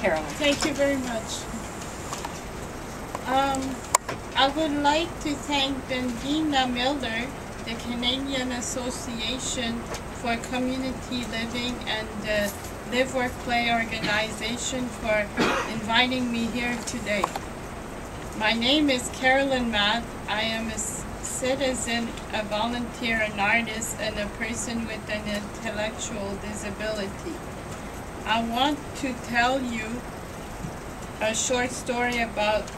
Carolyn. Thank you very much. I would like to thank Bendina Miller, the Canadian Association for Community Living, and the LiveWorkPlay organization for inviting me here today. My name is Carolyn Matt. I am a citizen, a volunteer, an artist, and a person with an intellectual disability. I want to tell you a short story about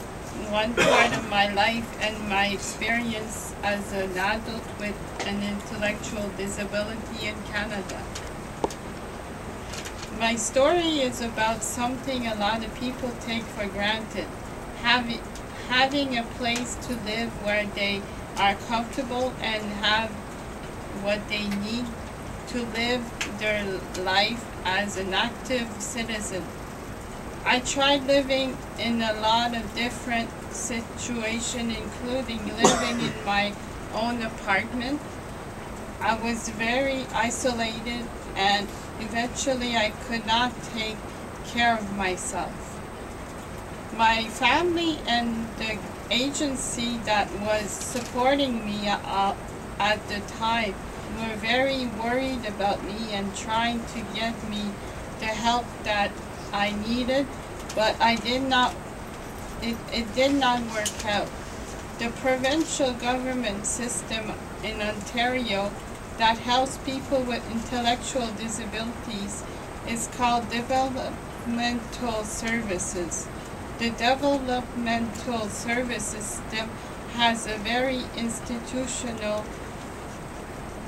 one part of my life and my experience as an adult with an intellectual disability in Canada. My story is about something a lot of people take for granted, having a place to live where they are comfortable and have what they need to live their life as an active citizen. I tried living in a lot of different situations, including living in my own apartment. I was very isolated, and eventually I could not take care of myself. My family and the agency that was supporting me at the time were very worried about me and trying to get me the help that I needed, but it did not work out. The provincial government system in Ontario that helps people with intellectual disabilities is called developmental services. The developmental services system has a very institutional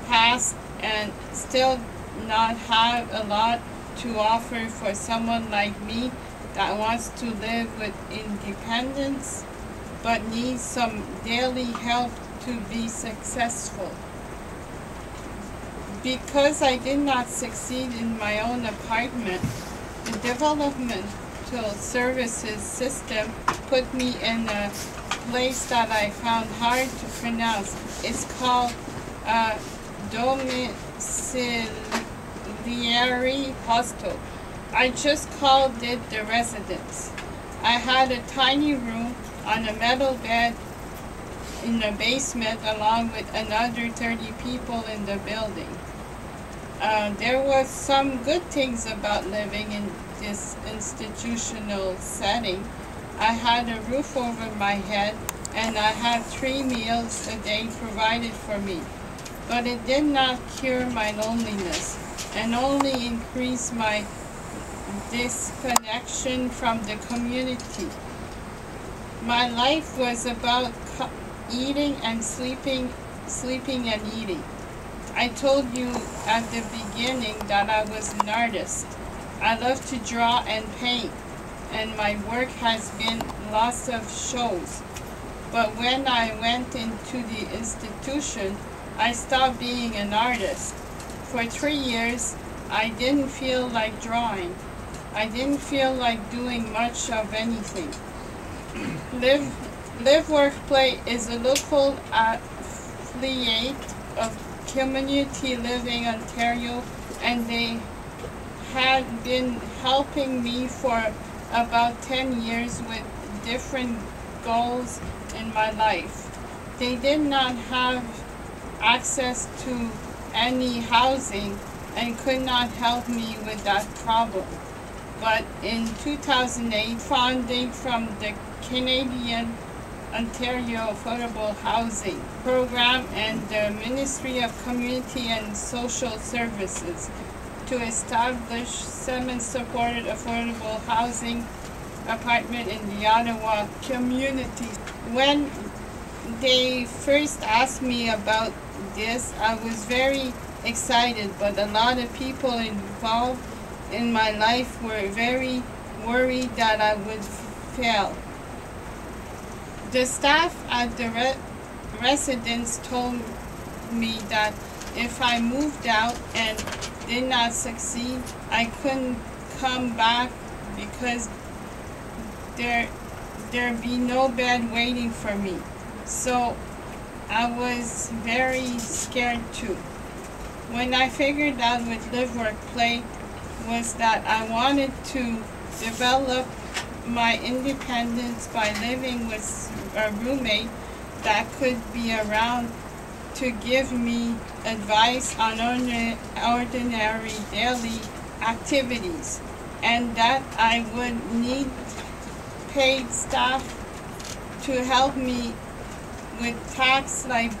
past and still not have a lot to offer for someone like me that wants to live with independence but needs some daily help to be successful. Because I did not succeed in my own apartment, the developmental services system put me in a place that I found hard to pronounce. It's called domiciliary hostel. I just called it the residence. I had a tiny room on a metal bed in the basement along with another 30 people in the building. There was some good things about living in this institutional setting. I had a roof over my head and I had 3 meals a day provided for me. But it did not cure my loneliness and only increased my disconnection from the community. My life was about eating and sleeping and eating. I told you at the beginning that I was an artist. I love to draw and paint, and my work has been lots of shows. But when I went into the institution, I stopped being an artist. For 3 years, I didn't feel like drawing. I didn't feel like doing much of anything. LiveWorkPlay is a local affiliate of Community Living Ontario, and they had been helping me for about 10 years with different goals in my life. They did not have access to any housing and could not help me with that problem. But in 2008, funding from the Canadian Ontario Affordable Housing Program and the Ministry of Community and Social Services to establish 7 supported affordable housing apartment in the Ottawa community. When they first asked me about this, I was very excited, but a lot of people involved in my life were very worried that I would fail. The staff at the residence told me that if I moved out and did not succeed, I couldn't come back because there'd be no bed waiting for me. So I was very scared too. When I figured out with LiveWorkPlay was that I wanted to develop my independence by living with a roommate that could be around to give me advice on ordinary daily activities, and that I would need paid staff to help me with tasks like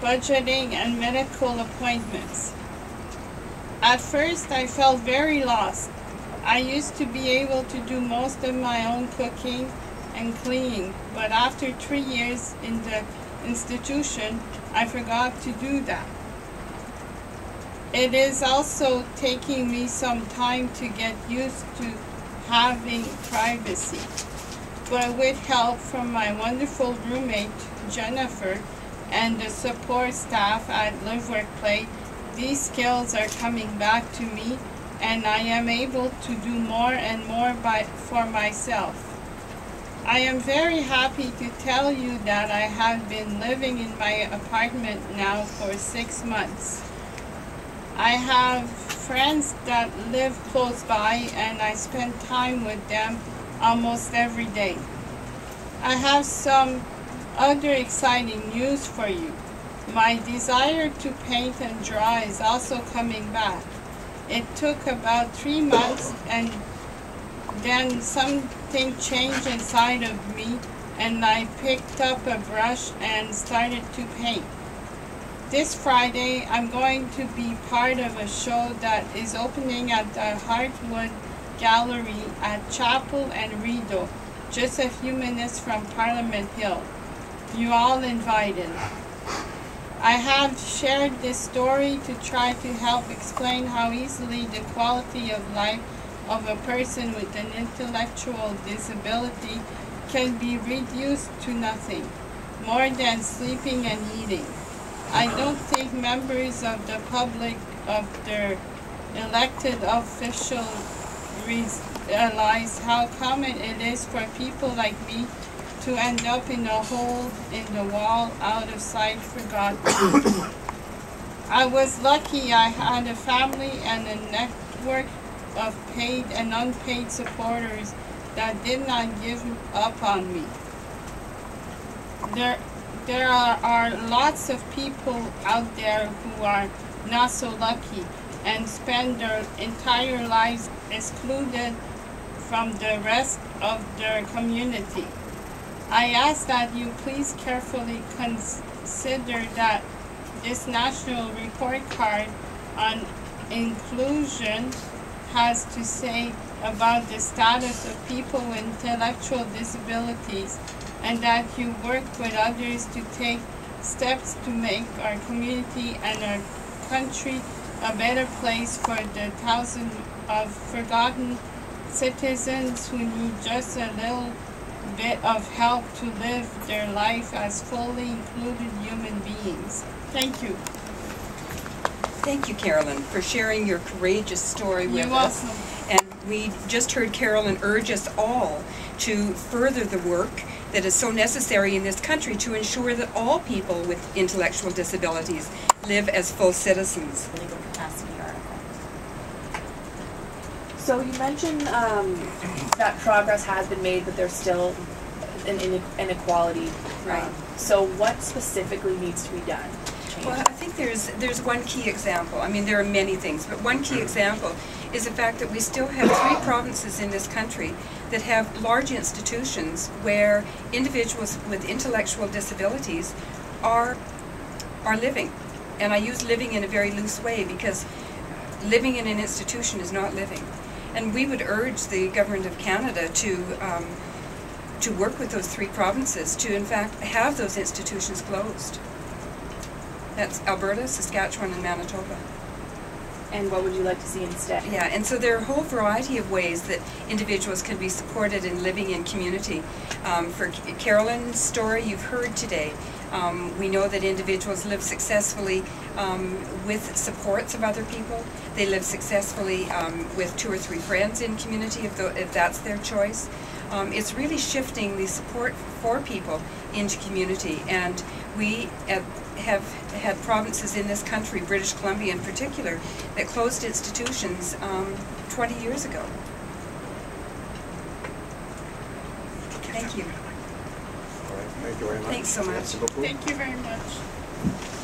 budgeting and medical appointments. At first, I felt very lost. I used to be able to do most of my own cooking and cleaning, but after 3 years in the institution, I forgot to do that. It is also taking me some time to get used to having privacy, but with help from my wonderful roommate, Jennifer, and the support staff at LiveWorkPlay, these skills are coming back to me, and I am able to do more and more for myself. I am very happy to tell you that I have been living in my apartment now for 6 months. I have friends that live close by, and I spend time with them almost every day. I have some other exciting news for you. My desire to paint and draw is also coming back. It took about 3 months, and then something changed inside of me, and I picked up a brush and started to paint. This Friday, I'm going to be part of a show that is opening at the Heartwood Gallery at Chapel and Rideau, just a few minutes from Parliament Hill. You all invited. I have shared this story to try to help explain how easily the quality of life of a person with an intellectual disability can be reduced to nothing more than sleeping and eating. I don't think members of the public, of their elected officials, realize how common it is for people like me to end up in a hole in the wall, out of sight, forgotten. I was lucky I had a family and a network of paid and unpaid supporters that did not give up on me. There are lots of people out there who are not so lucky and spend their entire lives excluded from the rest of their community. I ask that you please carefully consider that this national report card on inclusion has to say about the status of people with intellectual disabilities, and that you work with others to take steps to make our community and our country a better place for the thousands of forgotten citizens who need just a little bit of help to live their life as fully included human beings. Thank you. Thank you, Carolyn, for sharing your courageous story with us. You're welcome. And we just heard Carolyn urge us all to further the work that is so necessary in this country to ensure that all people with intellectual disabilities live as full citizens. Legal capacity article. So you mentioned that progress has been made, but there's still an inequality. Right. So what specifically needs to be done? Well, I think there's one key example. I mean, there are many things, but one key example is the fact that we still have 3 provinces in this country that have large institutions where individuals with intellectual disabilities are living. And I use living in a very loose way because living in an institution is not living. And we would urge the Government of Canada to work with those 3 provinces to, in fact, have those institutions closed. That's Alberta, Saskatchewan, and Manitoba. And what would you like to see instead? Yeah, and so there are a whole variety of ways that individuals can be supported in living in community. For Carolyn's story you've heard today, we know that individuals live successfully with supports of other people. They live successfully with 2 or 3 friends in community if that's their choice. It's really shifting the support for people into community, and we have had provinces in this country, British Columbia in particular, that closed institutions 20 years ago. Thank you. All right, thank you very much. Thanks so much. Merci beaucoup. Thank you very much.